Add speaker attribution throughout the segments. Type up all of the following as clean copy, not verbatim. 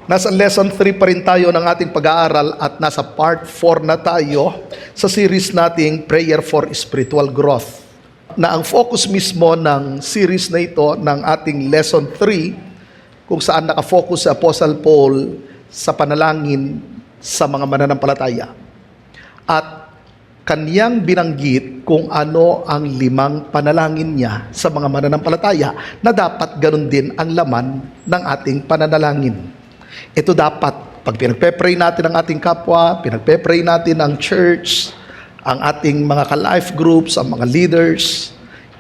Speaker 1: Nasa lesson 3 pa rin tayo ng ating pag-aaral at nasa part 4 na tayo sa series nating Prayer for Spiritual Growth. Na ang focus mismo ng series na ito ng ating lesson 3 kung saan nakafocus si Apostle Paul sa panalangin sa mga mananampalataya. At kaniyang binanggit kung ano ang 5 panalangin niya sa mga mananampalataya na dapat ganun din ang laman ng ating pananalangin. Ito dapat, pag pinagpe-pray natin ang ating kapwa, pinagpe-pray natin ang church, ang ating mga ka-life groups, ang mga leaders,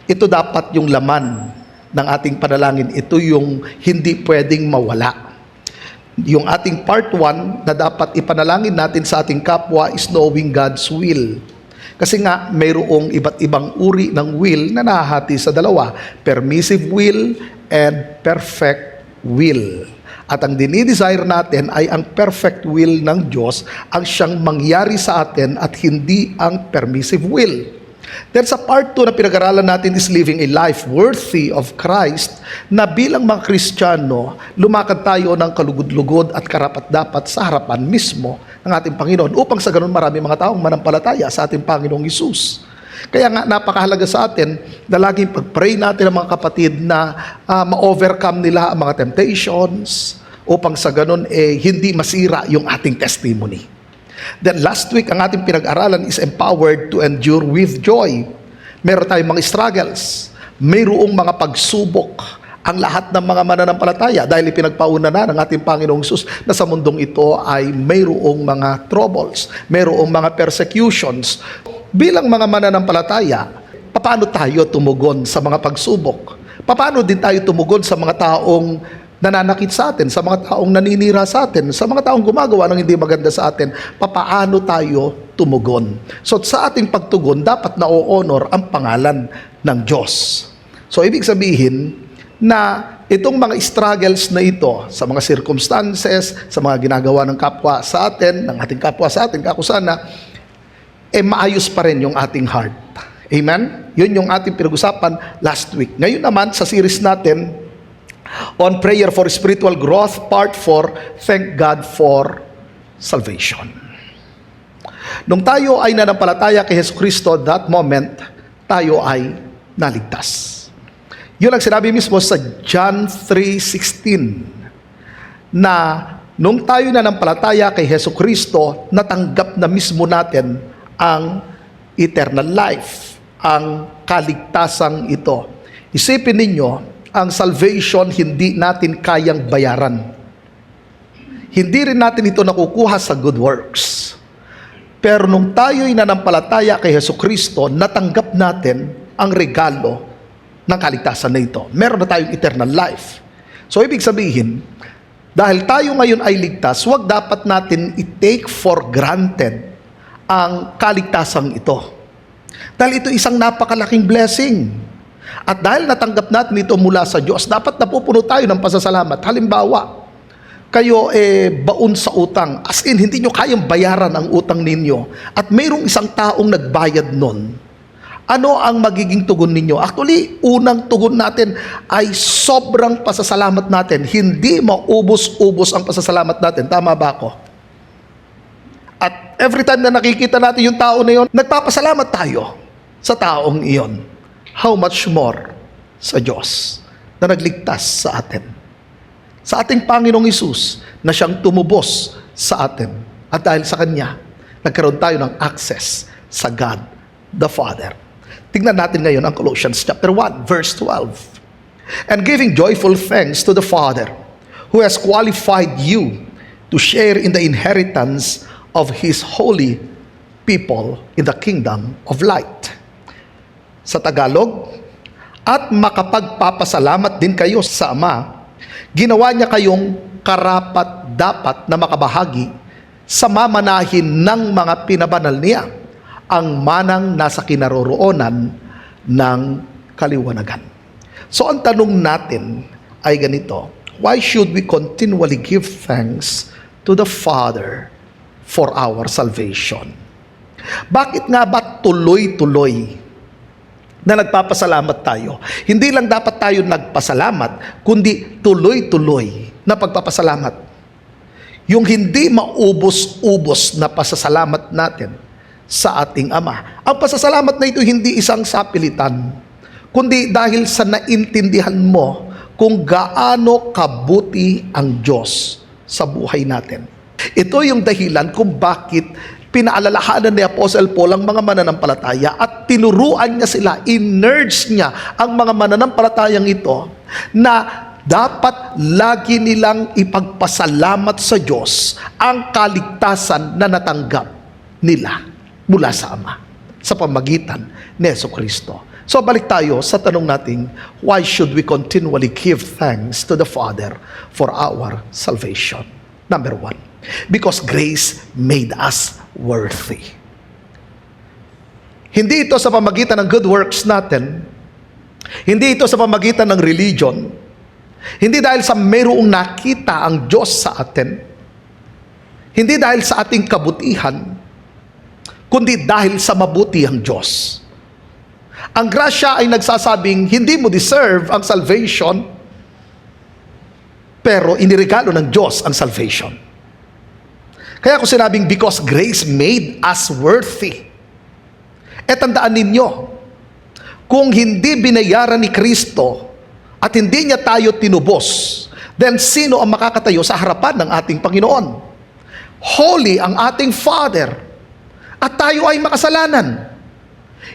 Speaker 1: ito dapat yung laman ng ating panalangin. Ito yung hindi pwedeng mawala. Yung ating part 1 na dapat ipanalangin natin sa ating kapwa is knowing God's will. Kasi nga, mayroong iba't ibang uri ng will na nahahati sa dalawa, permissive will and perfect will. At ang dinidesire natin ay ang perfect will ng Diyos ang siyang mangyari sa atin at hindi ang permissive will. Then sa part 2 na pinag-aralan natin is living a life worthy of Christ, na bilang mga Kristiyano, lumakad tayo ng kalugod-lugod at karapat-dapat sa harapan mismo ng ating Panginoon upang sa ganun marami mga taong manampalataya sa ating Panginoong Hesus. Kaya nga napakahalaga sa atin na laging pag-pray natin ang mga kapatid na ma-overcome nila ang mga temptations upang sa ganun hindi masira yung ating testimony. Then last week, ang ating pinag-aralan is empowered to endure with joy. Meron tayong mga struggles, mayroong mga pagsubok ang lahat ng mga mananampalataya dahil ipinagpauna na ng ating Panginoong Hesus na sa mundong ito ay mayroong mga troubles, mayroong mga persecutions. Bilang mga mananampalataya, paano tayo tumugon sa mga pagsubok? Paano din tayo tumugon sa mga taong nananakit sa atin, sa mga taong naninira sa atin, sa mga taong gumagawa ng hindi maganda sa atin? Paano tayo tumugon? So sa ating pagtugon, dapat na-honor ang pangalan ng Diyos. So ibig sabihin na itong mga struggles na ito, sa mga circumstances, sa mga ginagawa ng kapwa sa atin, ng ating kapwa sa atin, kakusana, maayos pa rin yung ating heart. Amen? Yun yung ating pinag-usapan last week. Ngayon naman, sa series natin on Prayer for Spiritual Growth, Part 4, Thank God for Salvation. Nung tayo ay nanampalataya kay Jesu Cristo, that moment, tayo ay naligtas. Yun ang sinabi mismo sa John 3:16, na nung tayo nanampalataya kay Jesu Cristo, natanggap na mismo natin ang eternal life, ang kaligtasang ito. Isipin ninyo, ang salvation hindi natin kayang bayaran. Hindi rin natin ito nakukuha sa good works. Pero nung tayo'y nanampalataya kay Jesu Cristo, natanggap natin ang regalo ng kaligtasan na ito. Meron na tayong eternal life. So ibig sabihin, dahil tayo ngayon ay ligtas, huwag dapat natin i-take for granted ang kaligtasang ito. Dahil ito isang napakalaking blessing. At dahil natanggap natin ito mula sa Diyos, dapat napupuno tayo ng pasasalamat. Halimbawa, kayo baon sa utang, as in hindi nyo kayang bayaran ang utang ninyo, at mayroong isang taong nagbayad nun. Ano ang magiging tugon ninyo? Actually, unang tugon natin ay sobrang pasasalamat natin. Hindi maubos-ubos ang pasasalamat natin. Tama ba ako? At every time na nakikita natin yung tao na yun, nagpapasalamat tayo sa taong iyon. How much more sa Diyos na nagligtas sa atin? Sa ating Panginoong Hesus na siyang tumubos sa atin. At dahil sa Kanya, nagkaroon tayo ng access sa God the Father. Tingnan natin ngayon ang Colossians chapter 1, verse 12. And giving joyful thanks to the Father, who has qualified you to share in the inheritance of His holy people in the kingdom of light. Sa Tagalog, at makapagpapasalamat din kayo sa Ama, ginawa niya kayong karapat-dapat na makabahagi sa mamanahin ng mga pinabanal niya, ang manang nasa kinaroroonan ng kaliwanagan. So ang tanong natin ay ganito, why should we continually give thanks to the Father for our salvation? Bakit nga ba tuloy-tuloy na nagpapasalamat tayo? Hindi lang dapat tayo nagpasalamat, kundi tuloy-tuloy na pagpapasalamat. Yung hindi maubos-ubos na pasasalamat natin sa ating Ama. Ang pasasalamat na ito hindi isang sapilitan, kundi dahil sa naintindihan mo kung gaano kabuti ang Diyos sa buhay natin. Ito yung dahilan kung bakit pinaalalahanan ni Apostle Paul ang mga mananampalataya at tinuruan niya sila, in-urge niya ang mga mananampalatayang ito na dapat lagi nilang ipagpasalamat sa Diyos ang kaligtasan na natanggap nila mula sa Ama sa pamagitan ni Jesucristo. So balik tayo sa tanong nating, why should we continually give thanks to the Father for our salvation? Number 1, because grace made us worthy. Hindi ito sa pamagitan ng good works natin, hindi ito sa pamagitan ng religion, hindi dahil sa mayroong nakita ang Diyos sa atin, hindi dahil sa ating kabutihan, kundi dahil sa mabuti ang Diyos. Ang grasya ay nagsasabing hindi mo deserve ang salvation, pero iniregalo ng Diyos ang salvation. Kaya ko sinabing because grace made us worthy. Tandaan ninyo, kung hindi binayaran ni Kristo at hindi niya tayo tinubos, then sino ang makakatayo sa harapan ng ating Panginoon? Holy ang ating Father, at tayo ay makasalanan.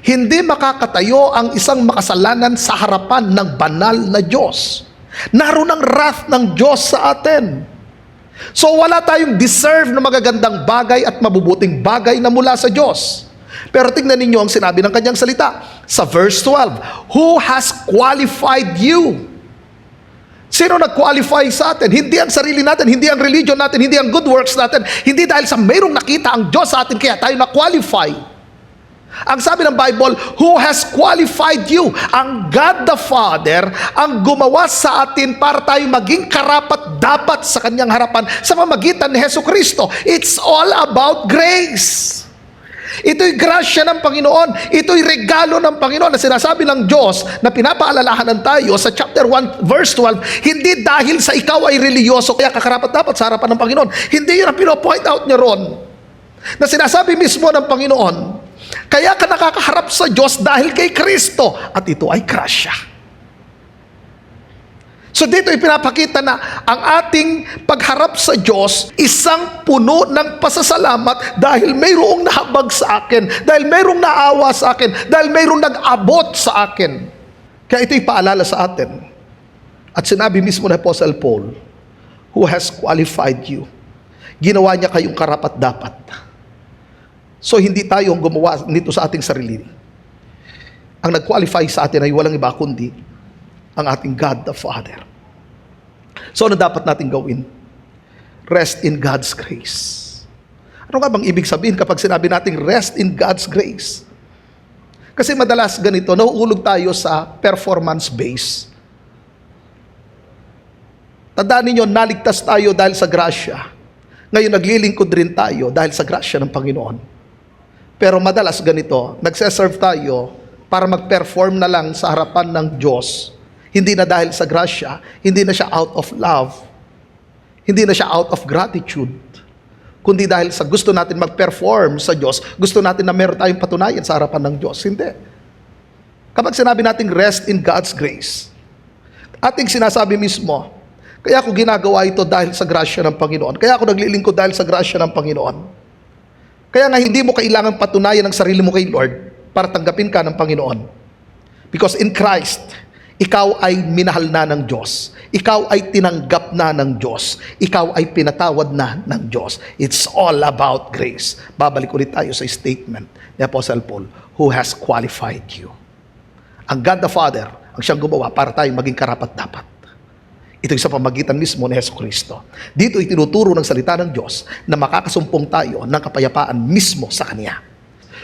Speaker 1: Hindi makakatayo ang isang makasalanan sa harapan ng banal na Diyos. Naroon ang wrath ng Diyos sa atin. So wala tayong deserve na magagandang bagay at mabubuting bagay na mula sa Diyos. Pero tingnan ninyo ang sinabi ng kanyang salita sa verse 12. Who has qualified you? Sino nag-qualify sa atin? Hindi ang sarili natin, hindi ang religion natin, hindi ang good works natin, hindi dahil sa mayroong nakita ang Diyos sa atin kaya tayo na-qualify. Ang sabi ng Bible, who has qualified you? Ang God the Father ang gumawa sa atin para tayo maging karapat-dapat sa kanyang harapan sa pamamagitan ni Jesucristo. It's all about grace. Ito'y grasya ng Panginoon. Ito'y regalo ng Panginoon na sinasabi ng Diyos na pinapaalalahanan tayo sa chapter 1 verse 12, hindi dahil sa ikaw ay reliyoso kaya kakarapat-dapat sa harapan ng Panginoon. Hindi yun ang pino-point out niya ron. Na sinasabi mismo ng Panginoon, kaya ka nakakaharap sa Diyos dahil kay Kristo, at ito ay grasya. So dito ipinapakita na ang ating pagharap sa Diyos, isang puno ng pasasalamat dahil mayroong nahabag sa akin, dahil mayroong naawa sa akin, dahil mayroong nag-abot sa akin. Kaya ito'y paalala sa atin. At sinabi mismo ni Apostle Paul, who has qualified you. Ginawa niya kayong karapat-dapat. So hindi tayo ang gumawa nito sa ating sarili. Ang nag-qualify sa atin ay walang iba kundi ang ating God the Father. So ano dapat natin gawin? Rest in God's grace. Ano nga bang ibig sabihin kapag sinabi nating rest in God's grace? Kasi madalas ganito, nauulog tayo sa performance base. Tandaan ninyo, naligtas tayo dahil sa grasya. Ngayon naglilingkod rin tayo dahil sa grasya ng Panginoon. Pero madalas ganito, nagseserve tayo para mag-perform na lang sa harapan ng Diyos. Hindi na dahil sa grasya, hindi na siya out of love, hindi na siya out of gratitude, kundi dahil sa gusto natin mag-perform sa Diyos, gusto natin na meron tayong patunayan sa harapan ng Diyos. Hindi. Kapag sinabi nating rest in God's grace, ating sinasabi mismo, kaya ako ginagawa ito dahil sa grasya ng Panginoon. Kaya ako naglilingkod dahil sa grasya ng Panginoon. Kaya nga hindi mo kailangan patunayan ang sarili mo kay Lord para tanggapin ka ng Panginoon. Because in Christ, ikaw ay minahal na ng Diyos. Ikaw ay tinanggap na ng Diyos. Ikaw ay pinatawad na ng Diyos. It's all about grace. Babalik ulit tayo sa statement ni Apostle Paul, who has qualified you. Ang God the Father ang siyang gumawa para tayo maging karapat-dapat. Ito sa pamagitan mismo ni Jesucristo. Dito itinuturo ng salita ng Diyos na makakasumpong tayo ng kapayapaan mismo sa Kanya.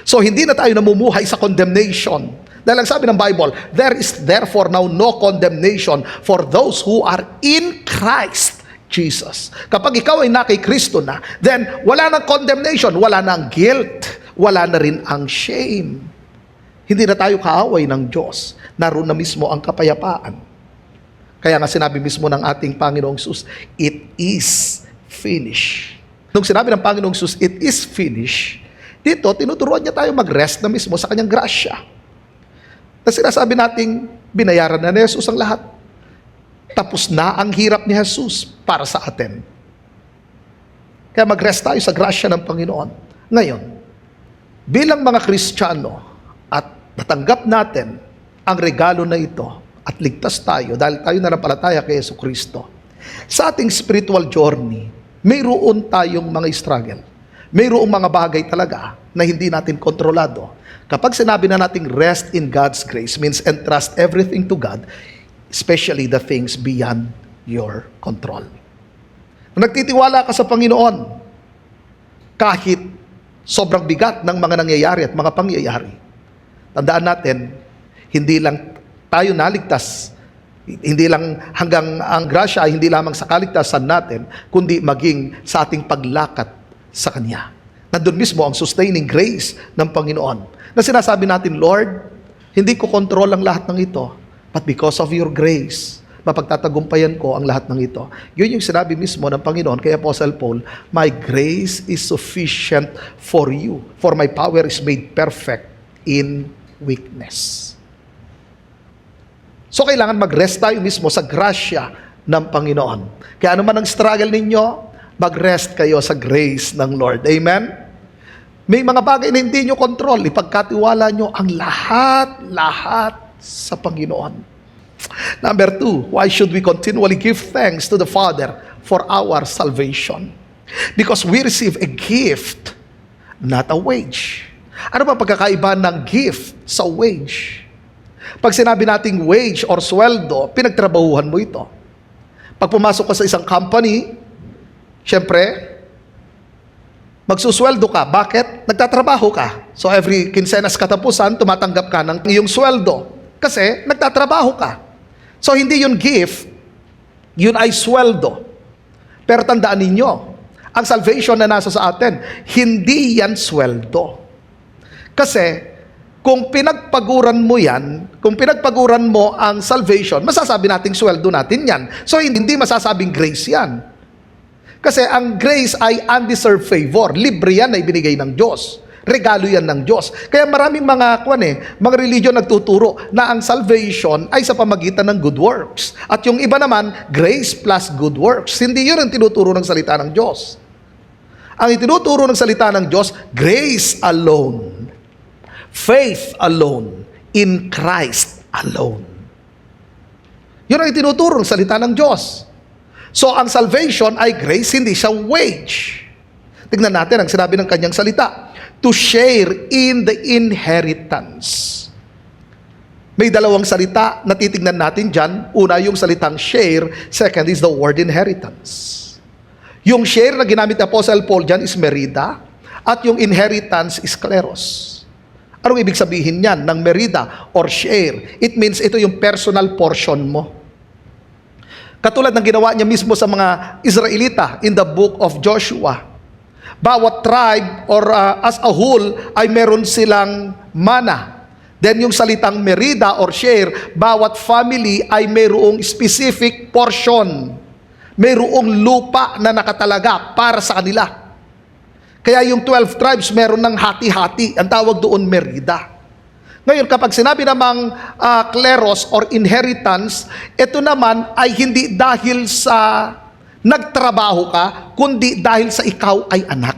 Speaker 1: So hindi na tayo namumuhay sa condemnation. Dahil ang sabi ng Bible, there is therefore now no condemnation for those who are in Christ Jesus. Kapag ikaw ay na kay Kristo na, then wala nang condemnation, wala nang guilt, wala na rin ang shame. Hindi na tayo kaaway ng Diyos. Naroon na mismo ang kapayapaan. Kaya nga sinabi mismo ng ating Panginoong Jesus, it is finished. Nung sinabi ng Panginoong Jesus, it is finished, dito, tinuturuan niya tayo mag-rest na mismo sa kanyang grasya. Na sinasabi nating, binayaran na ni Jesus ang lahat. Tapos na ang hirap ni Jesus para sa atin. Kaya mag-rest tayo sa grasya ng Panginoon. Ngayon, bilang mga Kristiyano at natanggap natin ang regalo na ito at ligtas tayo dahil tayo nanampalataya kay Jesucristo, sa ating spiritual journey, mayroon tayong mga struggle. Mayroong mga bagay talaga na hindi natin kontrolado. Kapag sinabi na nating rest in God's grace means entrust everything to God, especially the things beyond your control. Kung nagtitiwala ka sa Panginoon, kahit sobrang bigat ng mga nangyayari at mga pangyayari, tandaan natin, hindi lang tayo naligtas, hindi lang hanggang ang grasya ay hindi lamang sa kaligtasan natin, kundi maging sa ating paglakad sa Kanya. Nandun mismo ang sustaining grace ng Panginoon. Na sinasabi natin, Lord, hindi ko control ang lahat ng ito, but because of your grace, mapagtatagumpayan ko ang lahat ng ito. Yun yung sinabi mismo ng Panginoon kay Apostle Paul, my grace is sufficient for you, for my power is made perfect in weakness. So kailangan mag-rest tayo mismo sa grasya ng Panginoon. Kaya ano man ang struggle ninyo, mag-rest kayo sa grace ng Lord. Amen? May mga bagay na hindi nyo control, ipagkatiwala nyo ang lahat sa Panginoon. Number 2, why should we continually give thanks to the Father for our salvation? Because we receive a gift, not a wage. Ano ba pagkakaiba ng gift sa wage? Pag sinabi nating wage or sweldo, pinagtrabahuhan mo ito. Pag pumasok ka sa isang company, syempre, magsusweldo ka. Bakit? Nagtatrabaho ka. So every kinsenas katapusan, tumatanggap ka ng iyong sweldo. Kasi nagtatrabaho ka. So hindi yun gift, yun ay sweldo. Pero tandaan ninyo, ang salvation na nasa sa atin, hindi yan sweldo. Kasi kung pinagpaguran mo yan, kung pinagpaguran mo ang salvation, masasabi nating sweldo natin yan. So hindi masasabing grace yan. Kasi ang grace ay undeserved favor. Libre yan na ibinigay ng Diyos. Regalo yan ng Diyos. Kaya maraming mga religion nagtuturo na ang salvation ay sa pamagitan ng good works. At yung iba naman, grace plus good works. Hindi yun ang tinuturo ng salita ng Diyos. Ang itinuturo ng salita ng Diyos, grace alone. Faith alone, in Christ alone. Yun ang itinuturo ng salita ng Diyos. So, ang salvation ay grace, hindi siya wage. Tignan natin ang sinabi ng kanyang salita. To share in the inheritance. May dalawang salita na titignan natin dyan. Una, yung salitang share. Second is the word inheritance. Yung share na ginamit ni Apostle Paul dyan is merida. At yung inheritance is kleros. Anong ibig sabihin niyan ng merida or share? It means ito yung personal portion mo. Katulad ng ginawa niya mismo sa mga Israelita in the book of Joshua. Bawat tribe or as a whole ay meron silang mana. Then yung salitang merida or share, bawat family ay mayroong specific portion. Mayroong lupa na nakatalaga para sa kanila. Kaya yung 12 tribes meron ng hati-hati. Ang tawag doon merida. Ngayon, kapag sinabi namang kleros or inheritance, ito naman ay hindi dahil sa nagtrabaho ka, kundi dahil sa ikaw ay anak.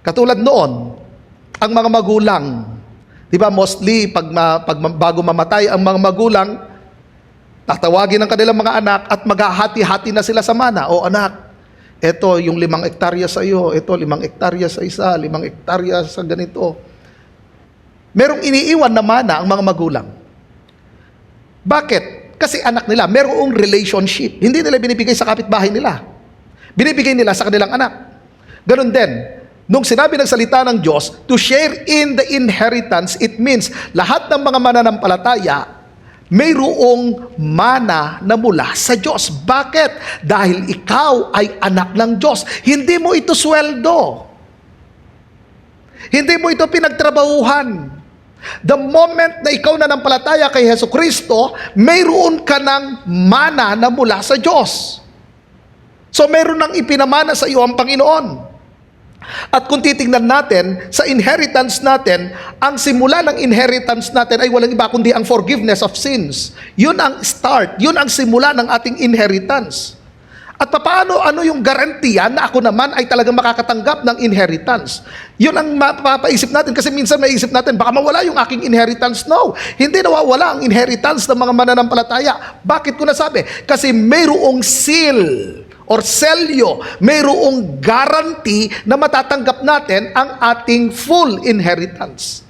Speaker 1: Katulad noon, ang mga magulang, di ba mostly bago mamatay ang mga magulang, tatawagin ng kanilang mga anak at maghahati-hati na sila sa mana. O anak, ito yung 5 hektarya sa iyo, ito 5 hektarya sa isa, 5 hektarya sa ganito. Merong iniiwan na mana ang mga magulang. Bakit? Kasi anak nila, merong relationship. Hindi nila binibigay sa kapitbahay nila. Binibigay nila sa kanilang anak. Ganon din, nung sinabi ng salita ng Diyos, to share in the inheritance, it means lahat ng mga mananampalataya, mayroong mana na mula sa Diyos. Bakit? Dahil ikaw ay anak ng Diyos. Hindi mo ito sweldo. Hindi mo ito pinagtrabahuhan. The moment na ikaw nanampalataya kay Hesus Kristo, mayroon ka ng mana na mula sa Diyos. So mayroon nang ipinamana sa iyo ang Panginoon. At kung titingnan natin sa inheritance natin, ang simula ng inheritance natin ay walang iba kundi ang forgiveness of sins. Yun ang start, yun ang simula ng ating inheritance. At paano, ano yung garantiya na ako naman ay talagang makakatanggap ng inheritance? Yun ang mapapaisip natin kasi minsan maisip natin, baka mawala yung aking inheritance. No, hindi nawawala ang inheritance ng mga mananampalataya. Bakit ko nasabi? Kasi mayroong seal or selyo, mayroong guarantee na matatanggap natin ang ating full inheritance.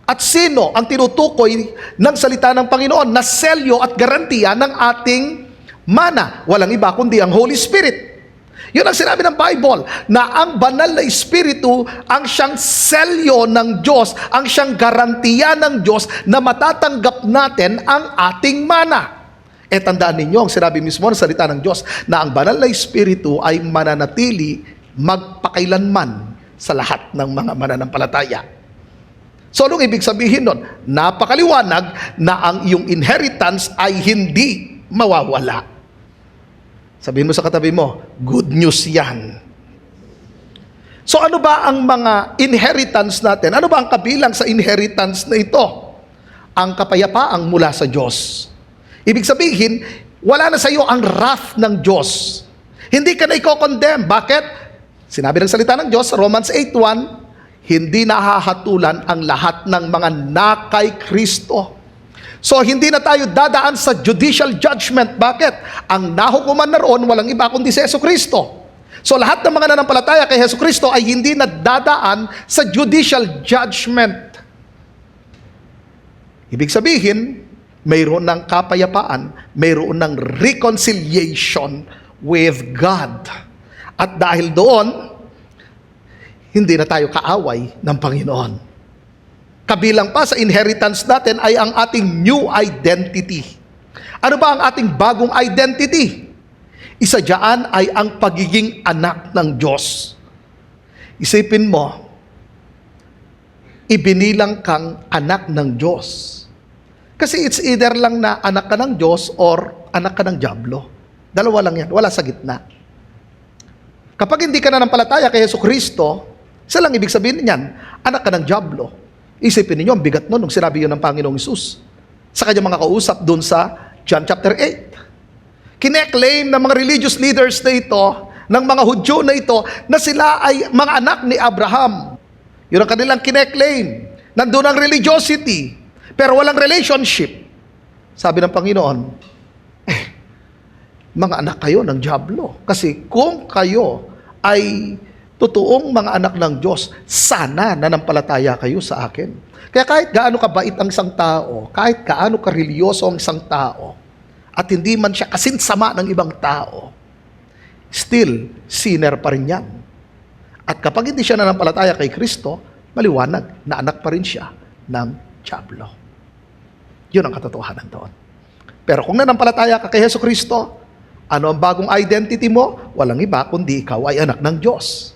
Speaker 1: At sino ang tinutukoy ng salita ng Panginoon na selyo at garantiya ng ating mana? Walang iba kundi ang Holy Spirit. Yun ang sinabi ng Bible, na ang banal na Espiritu ang siyang selyo ng Diyos, ang siyang garantiya ng Diyos na matatanggap natin ang ating mana. Tandaan ninyo, ang sinabi mismo ng salita ng Diyos, na ang banal na Espiritu ay mananatili magpakailanman sa lahat ng mga mananampalataya. So, anong ibig sabihin nun? Napakaliwanag na ang iyong inheritance ay hindi mawawala. Sabihin mo sa katabi mo, good news yan. So ano ba ang mga inheritance natin? Ano ba ang kabilang sa inheritance na ito? Ang kapayapaang mula sa Diyos. Ibig sabihin, wala na sa iyo ang wrath ng Diyos. Hindi ka na i-condemn. Bakit? Sinabi ng salita ng Diyos sa Romans 8:1, hindi nahahatulan ang lahat ng mga nakay Kristo. So, hindi na tayo dadaan sa judicial judgment. Bakit? Ang nahukuman na roon, walang iba kundi si Hesus Kristo. So, lahat ng mga nanampalataya kay Hesus Kristo ay hindi na dadaan sa judicial judgment. Ibig sabihin, mayroon ng kapayapaan, mayroon ng reconciliation with God. At dahil doon, hindi na tayo kaaway ng Panginoon. Kabilang pa sa inheritance natin ay ang ating new identity. Ano ba ang ating bagong identity? Isa diyan ay ang pagiging anak ng Diyos. Isipin mo, ibinilang kang anak ng Diyos. Kasi it's either lang na anak ka ng Diyos or anak ka ng dyablo. Dalawa lang yan, wala sa gitna. Kapag hindi ka nanampalataya kay Hesus Kristo, isa lang ibig sabihin niyan, anak ka ng dyablo. Isipin ninyo, ang bigat nun nung sinabi yun ng Panginoong Hesus sa kanyang mga kausap dun sa John chapter 8. Kine-claim ng mga religious leaders na ito, ng mga Hudyo na ito, na sila ay mga anak ni Abraham. Yun ang kanilang kine-claim. Nandun ang religiosity, pero walang relationship. Sabi ng Panginoon, mga anak kayo ng dyablo. Kasi kung kayo ay totoong mga anak ng Diyos, sana nanampalataya kayo sa akin. Kaya kahit gaano kabait ang isang tao, kahit gaano kareliyoso ang isang tao, at hindi man siya kasinsama ng ibang tao, still, sinner pa rin yan. At kapag hindi siya nanampalataya kay Kristo, maliwanag na anak pa rin siya ng dyablo. Yun ang katotohanan doon. Pero kung nanampalataya ka kay Hesus Kristo, ano ang bagong identity mo? Walang iba kundi ikaw ay anak ng Diyos.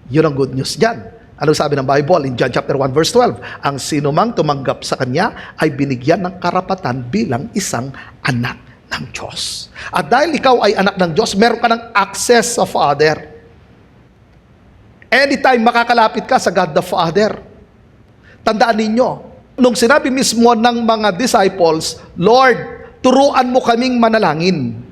Speaker 1: Yun ang good news dyan. Ano sabi ng Bible in John chapter 1 verse 12? Ang sino mang tumanggap sa Kanya ay binigyan ng karapatan bilang isang anak ng Diyos. At dahil ikaw ay anak ng Diyos, meron ka ng access sa Father. Anytime makakalapit ka sa God the Father. Tandaan ninyo, nung sinabi mismo ng mga disciples, Lord, turuan mo kaming manalangin.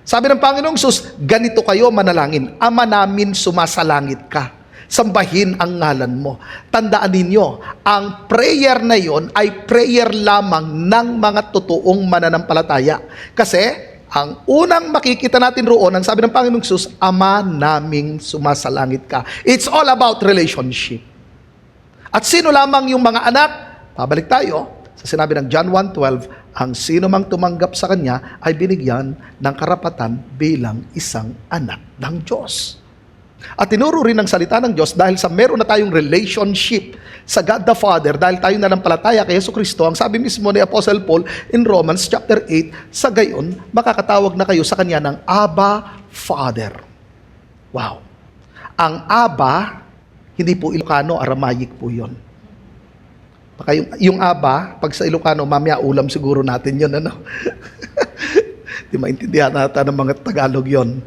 Speaker 1: Sabi ng Panginoong Hesus, ganito kayo manalangin, Ama namin sumasalangit ka, sambahin ang ngalan mo. Tandaan ninyo, ang prayer na yon ay prayer lamang ng mga totoong mananampalataya. Kasi, ang unang makikita natin roon, ang sabi ng Panginoong Hesus, Ama naming sumasalangit ka. It's all about relationship. At sino lamang yung mga anak? Pabalik tayo sa sinabi ng John 1:12, ang sino mang tumanggap sa Kanya ay binigyan ng karapatan bilang isang anak ng Diyos. At tinuro rin ng salita ng Diyos dahil sa meron na tayong relationship sa God the Father, dahil tayo nanampalataya kay Hesus Kristo, ang sabi mismo ni Apostle Paul in Romans chapter 8, sa gayon, makakatawag na kayo sa Kanya ng Abba, Father. Wow! Ang Abba, hindi po Ilocano, Aramaic po yun. Baka yung aba, pag sa Ilocano, mamaya ulam siguro natin yun, ano? Di maintindihan natin ng mga Tagalog yon.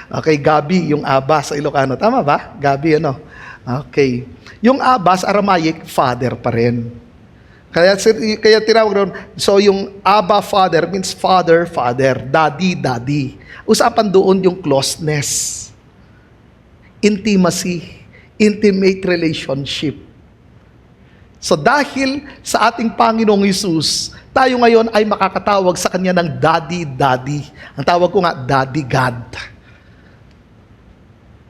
Speaker 1: Okay, gabi, yung aba sa Ilocano. Tama ba? Gabi, ano? Okay. Yung aba sa Aramaic, father pa rin. Kaya tinawag ron, so yung Abba Father means father, father, daddy, daddy. Usapan doon yung closeness, intimacy, intimate relationship. So dahil sa ating Panginoong Hesus, tayo ngayon ay makakatawag sa Kanya ng Daddy, Daddy. Ang tawag ko nga, Daddy God.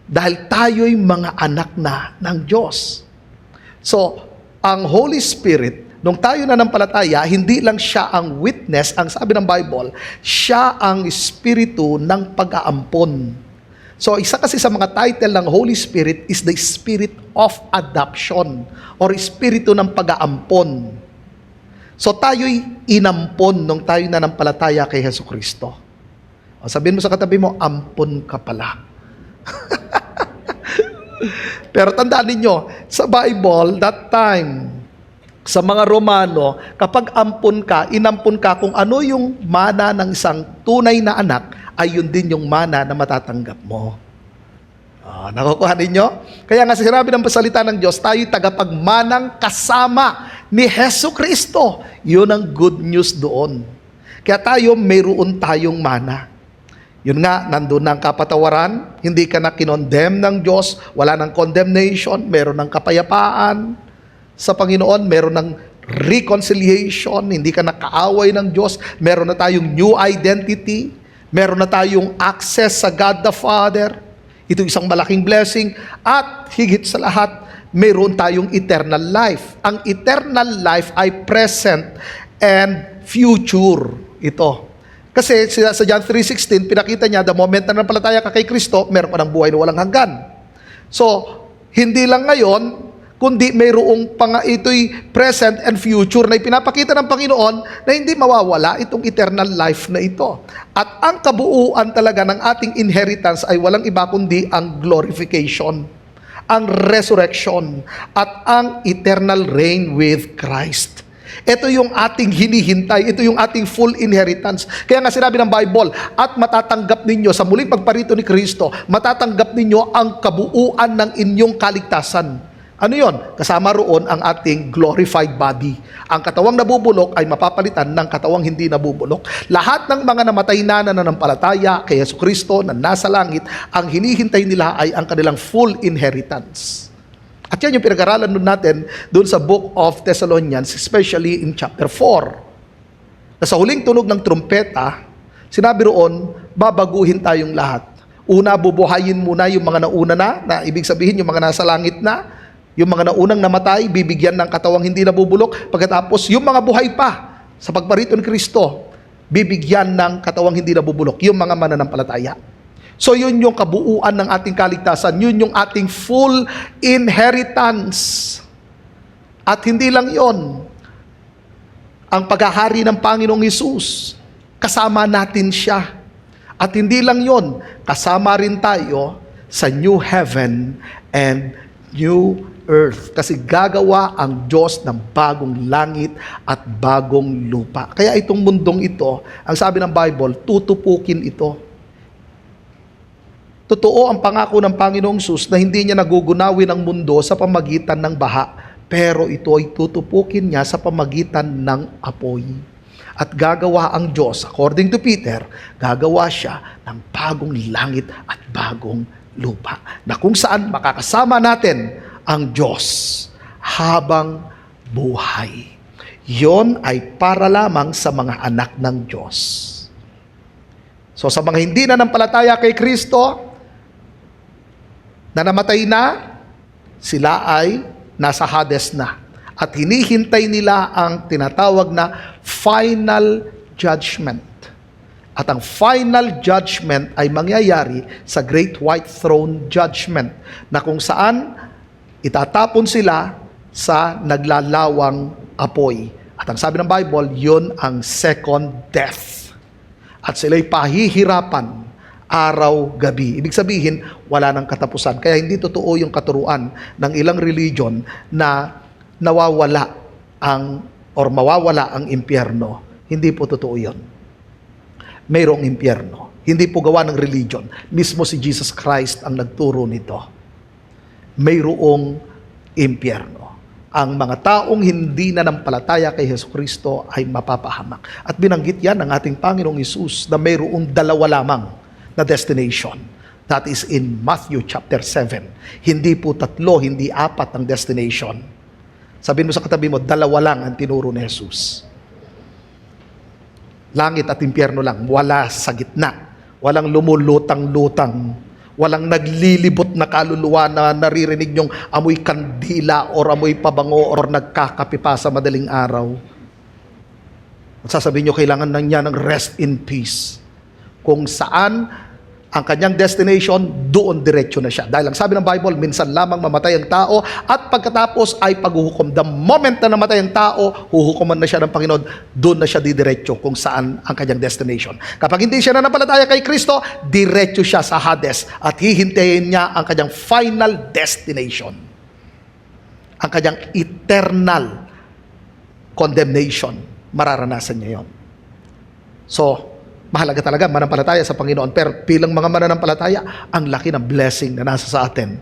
Speaker 1: Dahil tayo'y mga anak na ng Diyos. So, ang Holy Spirit, nung tayo nananampalataya, hindi lang siya ang witness, ang sabi ng Bible, siya ang Espiritu ng pag-aampon. So, isa kasi sa mga title ng Holy Spirit is the Spirit of Adoption or Espiritu ng pag-aampon. So, tayo'y inampon nung tayo nananampalataya kay Jesucristo. O, sabihin mo sa katabi mo, ampon ka pala. Pero tandaan ninyo, sa Bible, that time, sa mga Romano, kapag ampon ka, inampon ka kung ano yung mana ng isang tunay na anak, ay yun din yung mana na matatanggap mo. Nakukuha ninyo? Kaya nga sinabi ng salita ng Diyos, tayo'y tagapagmanang kasama ni Jesucristo. Yun ang good news doon. Kaya tayo, mayroon tayong mana. Yun nga, nandun ang kapatawaran, hindi ka na kinondemn ng Diyos, wala ng condemnation, meron ng kapayapaan sa Panginoon, meron ng reconciliation, hindi ka nakaaway ng Diyos, meron na tayong new identity, meron na tayong access sa God the Father. Ito isang malaking blessing. At higit sa lahat, meron tayong eternal life. Ang eternal life ay present and future. Ito. Kasi sa John 3:16, pinakita niya, the moment na nampalataya ka kay Kristo, meron ka ng buhay na walang hanggan. So, hindi lang ngayon, kundi mayroong ito'y present and future na ipinapakita ng Panginoon na hindi mawawala itong eternal life na ito. At ang kabuuan talaga ng ating inheritance ay walang iba kundi ang glorification, ang resurrection, at ang eternal reign with Christ. Ito yung ating hinihintay, ito yung ating full inheritance. Kaya nga sinabi ng Bible, at matatanggap ninyo sa muling pagparito ni Kristo, matatanggap ninyo ang kabuuan ng inyong kaligtasan. Ano yon? Kasama roon ang ating glorified body. Ang katawang nabubulok ay mapapalitan ng katawang hindi nabubulok. Lahat ng mga namatay na nananampalataya kay Jesucristo na nasa langit, ang hinihintay nila ay ang kanilang full inheritance. At yan yung pinag-aralan natin doon sa Book of Thessalonians, especially in chapter 4. Na sa huling tunog ng trumpeta, sinabi roon, babaguhin tayong lahat. Una, bubuhayin muna yung mga nauna na ibig sabihin yung mga nasa langit na, yung mga naunang namatay, bibigyan ng katawang hindi nabubulok. Pagkatapos, yung mga buhay pa sa pagparito ni Kristo, bibigyan ng katawang hindi nabubulok. Yung mga mananampalataya. So, yun yung kabuuan ng ating kaligtasan. Yun yung ating full inheritance. At hindi lang yon, ang paghahari ng Panginoong Hesus, kasama natin siya. At hindi lang yon, kasama rin tayo sa new heaven and new earth. Kasi gagawa ang Diyos ng bagong langit at bagong lupa. Kaya itong mundong ito, ang sabi ng Bible, tutupukin ito. Totoo ang pangako ng Panginoong Hesus na hindi niya nagugunawin ang mundo sa pamagitan ng baha, pero ito ay tutupukin niya sa pamagitan ng apoy. At gagawa ang Diyos, according to Peter, gagawa siya ng bagong langit at bagong lupa, na kung saan makakasama natin ang Diyos habang buhay. Yon ay para lamang sa mga anak ng Diyos. So sa mga hindi na nampalataya kay Kristo, na namatay na, sila ay nasa Hades na. At hinihintay nila ang tinatawag na final judgment. At ang final judgment ay mangyayari sa Great White Throne Judgment, na kung saan itatapon sila sa naglalawang apoy. At ang sabi ng Bible, yun ang second death. At sila'y pahihirapan araw-gabi. Ibig sabihin, wala nang katapusan. Kaya hindi totoo yung katuruan ng ilang religion na nawawala mawawala ang impyerno. Hindi po totoo yun. Mayroong impyerno. Hindi po gawa ng religion. Mismo si Jesus Christ ang nagturo nito. Mayroong impyerno. Ang mga taong hindi nanampalataya kay Jesucristo ay mapapahamak. At binanggit yan ng ating Panginoong Hesus na mayroong dalawa lamang na destination. That is in Matthew chapter 7. Hindi po 3, hindi 4 ang destination. Sabihin mo sa katabi mo, 2 lang ang tinuro ni Jesus. Langit at impyerno lang, wala sa gitna. Walang lumulutang-lutang. Walang naglilibot na kaluluwa na naririnig nyong amoy kandila or amoy pabango or nagkakape pa sa madaling araw. At sasabihin nyo, kailangan na niya ng rest in peace. Kung saan ang kanyang destination, doon diretso na siya. Dahil ang sabi ng Bible, minsan lamang mamatay ang tao at pagkatapos ay paghuhukom. The moment na namatay ang tao, huhukuman na siya ng Panginoon, doon na siya didiretso kung saan ang kanyang destination. Kapag hindi siya nanampalataya kay Kristo, diretso siya sa Hades at hihintayin niya ang kanyang final destination. Ang kanyang eternal condemnation. Mararanasan niya yon. So, mahalaga talaga manampalataya sa Panginoon. Pero bilang mga mananampalataya, ang laki ng blessing na nasa sa atin.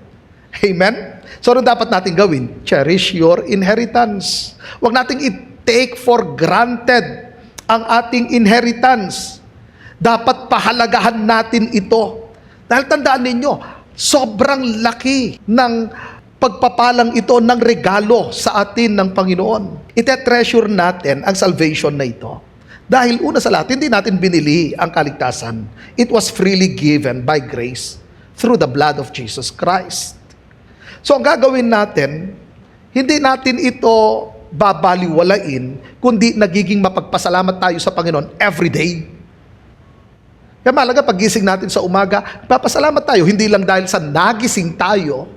Speaker 1: Amen? So ano dapat natin gawin? Cherish your inheritance. Huwag nating i-take for granted ang ating inheritance. Dapat pahalagahan natin ito. Dahil tandaan ninyo, sobrang laki ng pagpapalang ito ng regalo sa atin ng Panginoon. Ite-treasure natin ang salvation na ito. Dahil una sa lahat, hindi natin binili ang kaligtasan. It was freely given by grace through the blood of Jesus Christ. So ang gagawin natin, hindi natin ito babaliwalain, kundi nagiging mapagpasalamat tayo sa Panginoon every day. Kaya mahalaga paggising natin sa umaga, papasalamat tayo, hindi lang dahil sa nagising tayo,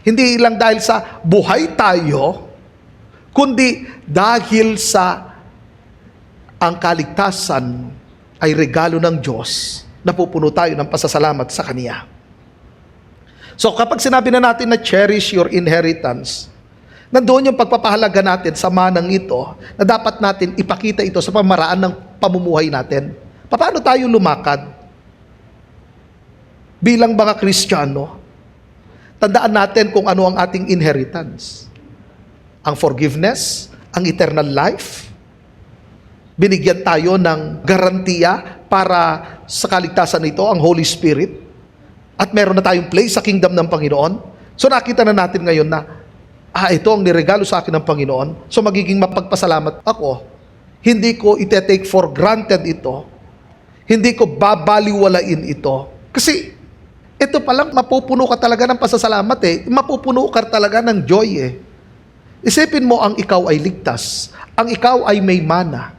Speaker 1: hindi lang dahil sa buhay tayo, kundi dahil sa ang kaligtasan ay regalo ng Diyos, napupuno tayo ng pasasalamat sa Kanya. So kapag sinabi na natin na cherish your inheritance, nandoon yung pagpapahalaga natin sa manang ito, na dapat natin ipakita ito sa pamaraan ng pamumuhay natin. Paano tayo lumakad? Bilang mga Kristiyano, tandaan natin kung ano ang ating inheritance. Ang forgiveness, ang eternal life. Binigyan tayo ng garantiya para sa kaligtasan nito, ang Holy Spirit. At meron na tayong place sa kingdom ng Panginoon. So nakita na natin ngayon na, ito ang niregalo sa akin ng Panginoon. So magiging mapagpasalamat ako. Hindi ko ite-take for granted ito. Hindi ko babaliwalain ito. Kasi ito palang mapupuno ka talaga ng pasasalamat eh. Mapupuno ka talaga ng joy eh. Isipin mo ang ikaw ay ligtas. Ang ikaw ay may mana.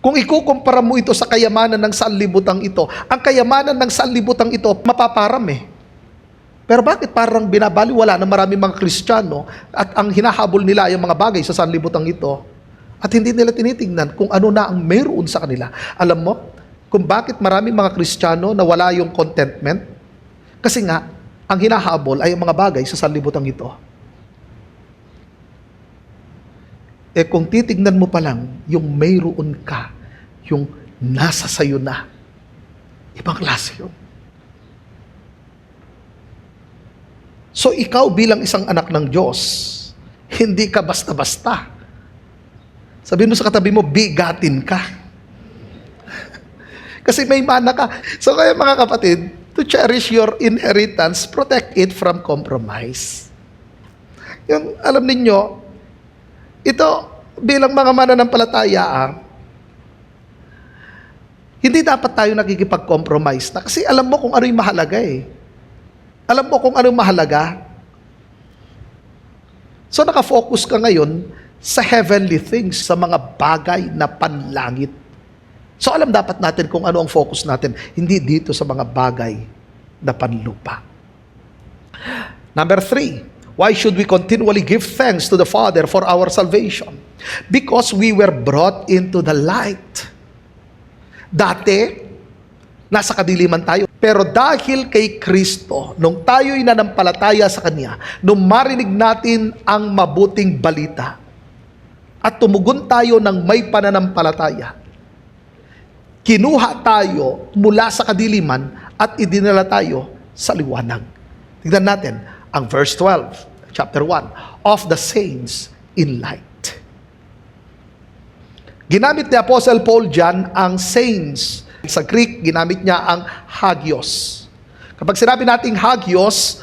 Speaker 1: Kung ikukumpara mo ito sa kayamanan ng sanlibutang ito, ang kayamanan ng sanlibutang ito, mapaparami. Pero bakit parang binabaliwala ng maraming mga Kristiyano at ang hinahabol nila ay mga bagay sa sanlibutang ito at hindi nila tinitingnan kung ano na ang mayroon sa kanila? Alam mo, kung bakit maraming mga Kristiyano na wala yung contentment? Kasi nga, ang hinahabol ay ang mga bagay sa sanlibutang ito. Kung titignan mo pa lang, yung mayroon ka, yung nasa sayo na, ibang klase yun. So ikaw bilang isang anak ng Diyos, hindi ka basta-basta. Sabihin mo sa katabi mo, bigatin ka. Kasi may mana ka. So kaya mga kapatid, to cherish your inheritance, protect it from compromise. Yung alam ninyo, ito, bilang mga mananampalataya, hindi dapat tayo nakikipag-compromise na. Kasi alam mo kung ano yung mahalaga eh. Alam mo kung ano yung mahalaga. So nakafocus ka ngayon sa heavenly things, sa mga bagay na panlangit. So alam dapat natin kung ano ang focus natin, hindi dito sa mga bagay na panlupa. Number 3. Why should we continually give thanks to the Father for our salvation? Because we were brought into the light. Dati, nasa kadiliman tayo. Pero dahil kay Kristo, nung tayo'y nanampalataya sa Kanya, nung marinig natin ang mabuting balita, at tumugon tayo ng may pananampalataya. Kinuha tayo mula sa kadiliman at idinala tayo sa liwanag. Tignan natin ang verse 12, chapter 1, of the saints in light. Ginamit ni Apostle Paul dyan ang saints. Sa Greek, ginamit niya ang hagios. Kapag sinabi nating hagios,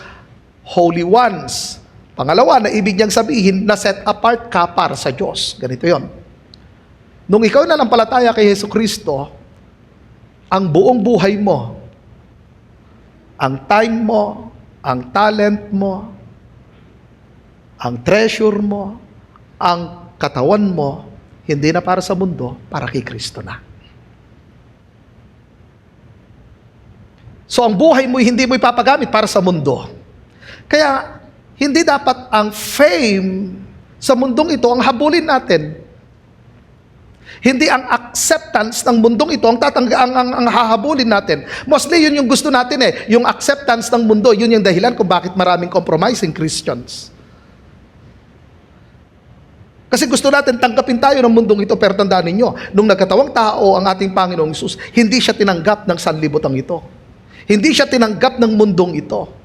Speaker 1: holy ones. Pangalawa, na ibig niyang sabihin na set apart ka para sa Diyos. Ganito yon. Nung ikaw na nampalataya kay Jesucristo, ang buong buhay mo, ang time mo, ang talent mo, ang treasure mo, ang katawan mo, hindi na para sa mundo, para kay Kristo na. So ang buhay mo, hindi mo ipapagamit para sa mundo. Kaya, hindi dapat ang fame sa mundong ito ang habulin natin. Hindi ang acceptance ng mundong ito ang hahabulin natin. Mostly yun yung gusto natin yung acceptance ng mundo, yun yung dahilan kung bakit maraming compromising Christians. Kasi gusto natin tangkapin tayo ng mundong ito, pero tandaan ninyo, nung nagkatawang tao ang ating Panginoong Hesus, hindi siya tinanggap ng sanlibutan ito. Hindi siya tinanggap ng mundong ito.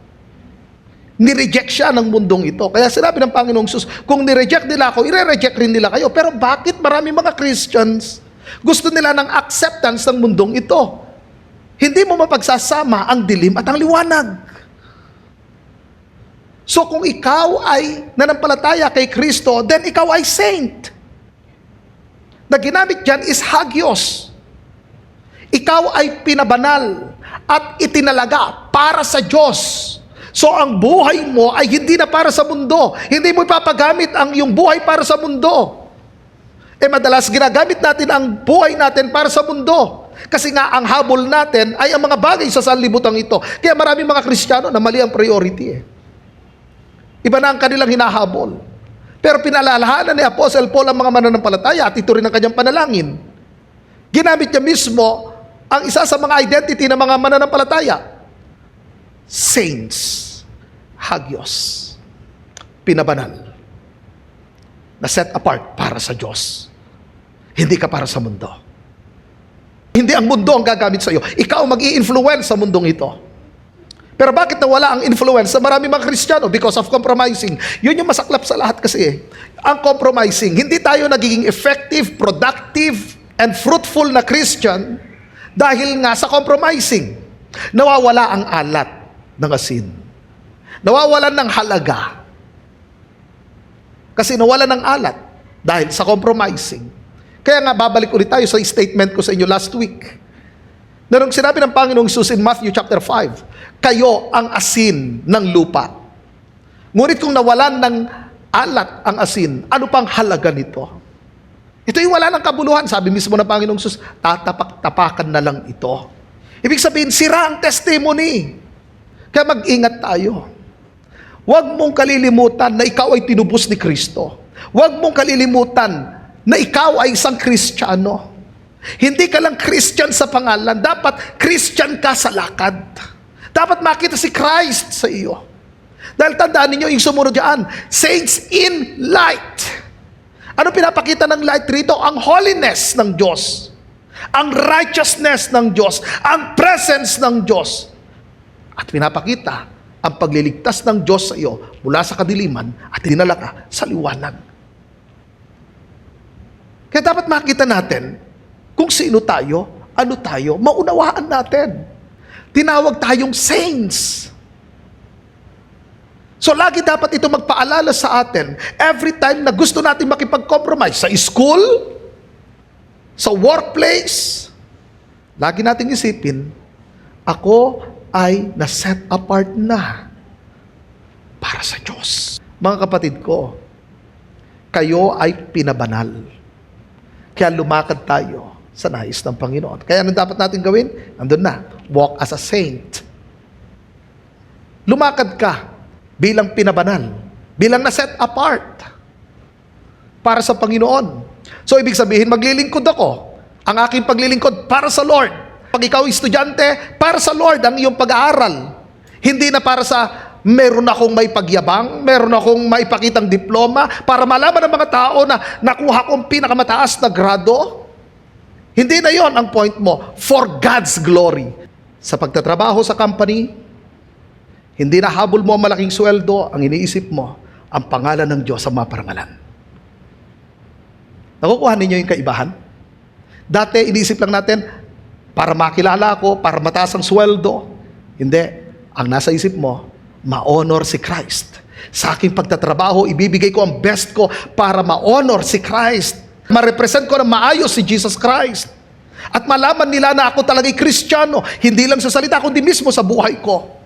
Speaker 1: Nireject siya ng mundong ito. Kaya sinabi ng Panginoong Hesus, kung nireject nila ako, ire-reject rin nila kayo. Pero bakit marami mga Christians gusto nila ng acceptance ng mundong ito? Hindi mo mapagsasama ang dilim at ang liwanag. So kung ikaw ay nanampalataya kay Kristo, then ikaw ay saint. Na ginamit dyan is hagios. Ikaw ay pinabanal at itinalaga para sa Diyos. So ang buhay mo ay hindi na para sa mundo. Hindi mo ipapagamit ang iyong buhay para sa mundo. Madalas ginagamit natin ang buhay natin para sa mundo. Kasi nga ang habol natin ay ang mga bagay sa sanlibutan ito. Kaya maraming mga Kristiyano na mali ang priority Iba na ang kanilang hinahabol. Pero pinalalahanan ni Apostle Paul ang mga mananampalataya at ito rin ang kanyang panalangin. Ginamit niya mismo ang isa sa mga identity ng mga mananampalataya. Saints. Hagios. Pinabanal. Na set apart para sa Diyos. Hindi ka para sa mundo. Hindi ang mundo ang gagamit sa iyo. Ikaw mag-i-influence sa mundong ito. Pero bakit nawala ang influence sa marami mga Kristiyano? Because of compromising. Yun yung masaklap sa lahat kasi Ang compromising. Hindi tayo nagiging effective, productive, and fruitful na Christian dahil nga sa compromising. Nawawala ang alat ng asin. Nawawalan ng halaga. Kasi nawalan ng alat dahil sa compromising. Kaya nga babalik ulit tayo sa statement ko sa inyo last week. Na nung sinabi ng Panginoong Jesus in Matthew chapter 5, kayo ang asin ng lupa. Ngunit kung nawalan ng alat ang asin, ano pang halaga nito? Ito yung wala ng kabuluhan. Sabi mismo ng Panginoong Jesus, tatapak-tapakan na lang ito. Ibig sabihin, sira ang testimony. Kaya mag-ingat tayo. Huwag mong kalilimutan na ikaw ay tinubos ni Kristo. Huwag mong kalilimutan na ikaw ay isang Kristiyano. Hindi ka lang Christian sa pangalan, dapat Christian ka sa lakad. Dapat makita si Christ sa iyo. Dahil tandaan ninyo yung sumunod diyan, saints in light. Ano pinapakita ng light rito? Ang holiness ng Diyos. Ang righteousness ng Diyos. Ang presence ng Diyos. At pinapakita ang pagliligtas ng Diyos sa iyo mula sa kadiliman at dinala ka sa liwanag. Kaya dapat makita natin kung sino tayo, ano tayo, maunawaan natin. Tinawag tayong saints. So lagi dapat ito magpaalala sa atin every time na gusto natin makipag-compromise sa school, sa workplace. Lagi nating isipin, ako ay na-set apart na para sa Diyos. Mga kapatid ko, kayo ay pinabanal. Kaya lumakad tayo sa nais ng Panginoon. Kaya ano dapat natin gawin? Nandun na. Walk as a saint. Lumakad ka bilang pinabanal. Bilang na-set apart para sa Panginoon. So, ibig sabihin, maglilingkod ako. Ang aking paglilingkod para sa Lord. Pag ikaw estudyante, para sa Lord ang iyong pag-aaral. Hindi na para sa Meron akong may pagyabang, meron akong maipakitang diploma para malaman ng mga tao na nakuha kong pinakamataas na grado. Hindi na yon ang point mo. For God's glory. Sa pagtatrabaho sa company, hindi na habol mo ang malaking sweldo, ang iniisip mo, ang pangalan ng Diyos sa mga parangalan. Nakukuha ninyo yung kaibahan? Dati, iniisip lang natin, para makilala ako, para mataas ang sweldo. Hindi. Ang nasa isip mo, ma-honor si Christ. Sa aking pagtatrabaho, ibibigay ko ang best ko para ma-honor si Christ. Ma-represent ko ng maayos si Jesus Christ. At malaman nila na ako talaga'y Kristiyano, hindi lang sa salita, kundi mismo sa buhay ko.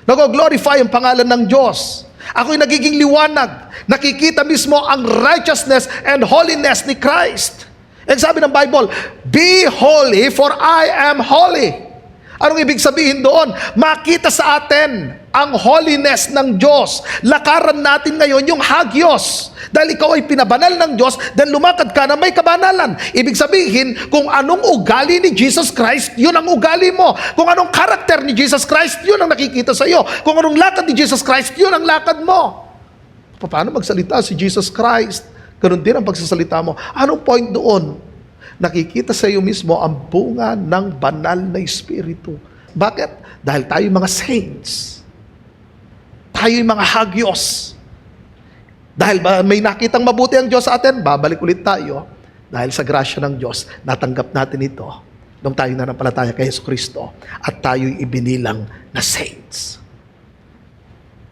Speaker 1: Nag-glorify ang pangalan ng Diyos. Ako'y nagiging liwanag. Nakikita mismo ang righteousness and holiness ni Christ. And sabi ng Bible, be holy for I am holy. Anong ibig sabihin doon? Makita sa atin ang holiness ng Diyos. Lakaran natin ngayon yung hagios. Dahil ikaw ay pinabanal ng Diyos, then lumakad ka na may kabanalan. Ibig sabihin, kung anong ugali ni Jesus Christ, yun ang ugali mo. Kung anong karakter ni Jesus Christ, yun ang nakikita sa iyo. Kung anong lakad ni Jesus Christ, yun ang lakad mo. Paano magsalita si Jesus Christ? Ganun din ang pagsasalita mo. Anong point doon? Nakikita sa iyo mismo ang bunga ng banal na Espiritu. Bakit? Dahil tayo mga saints. Tayo mga hagios. Dahil may nakitang mabuti ang Diyos sa atin, babalik ulit tayo. Dahil sa grasya ng Diyos, natanggap natin ito nung tayo nanampalataya kay Jesucristo at tayo'y ibinilang na saints.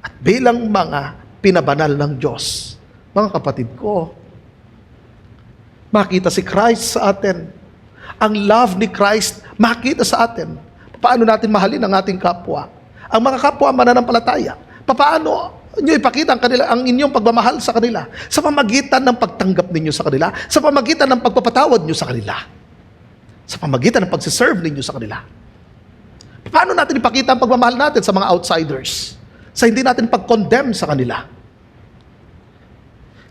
Speaker 1: At bilang mga pinabanal ng Diyos, mga kapatid ko, makita si Christ sa atin. Ang love ni Christ, makita sa atin. Paano natin mahalin ang ating kapwa? Ang mga kapwa mananampalataya, paano nyo ipakita ang inyong pagmamahal sa kanila? Sa pamagitan ng pagtanggap ninyo sa kanila, sa pamagitan ng pagpapatawad nyo sa kanila, sa pamagitan ng pagsiserve ninyo sa kanila. Paano natin ipakita ang pagmamahal natin sa mga outsiders? Sa hindi natin pag-condemn sa kanila.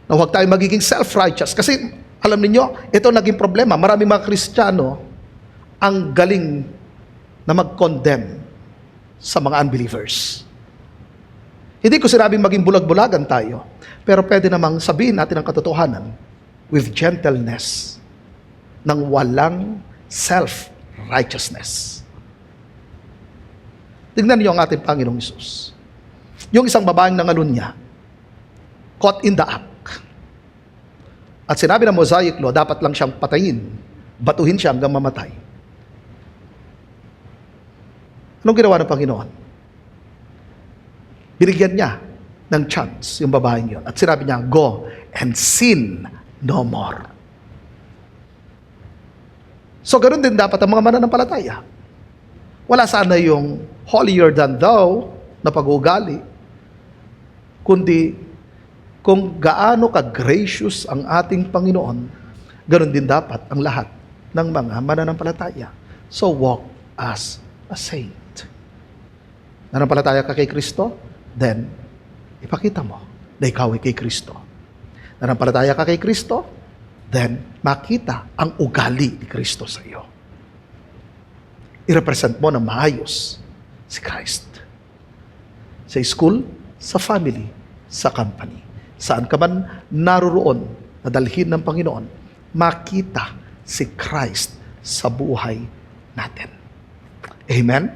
Speaker 1: Na huwag tayo magiging self-righteous. Kasi alam niyo, ito naging problema. Maraming mga Kristiyano ang galing na mag-condemn sa mga unbelievers. Hindi ko sinabing maging bulag-bulagan tayo, pero pwede namang sabihin natin ang katotohanan with gentleness, ng walang self-righteousness. Tingnan niyo ang ating Panginoong Hesus. Yung isang babaeng nangalunya, caught in the act. At sinabi ng Mosaic Law, dapat lang siyang patayin, batuhin siya hanggang mamatay. Anong ginawa ng Panginoon? Binigyan niya ng chance yung babaeng yun. At sinabi niya, go and sin no more. So, ganun din dapat ang mga mananampalataya. Wala sana yung holier than thou na pag-uugali, kundi kung gaano ka-gracious ang ating Panginoon, ganun din dapat ang lahat ng mga mananampalataya. So, walk as a saint. Nanampalataya ka kay Kristo? Then, ipakita mo na ikaw ay kay Kristo. Nanampalataya ka kay Kristo? Then, makita ang ugali ni Kristo sa iyo. I-represent mo na maayos si Christ. Sa school, sa family, sa company. Saan ka man naroon na dalhin ng Panginoon, makita si Christ sa buhay natin. Amen?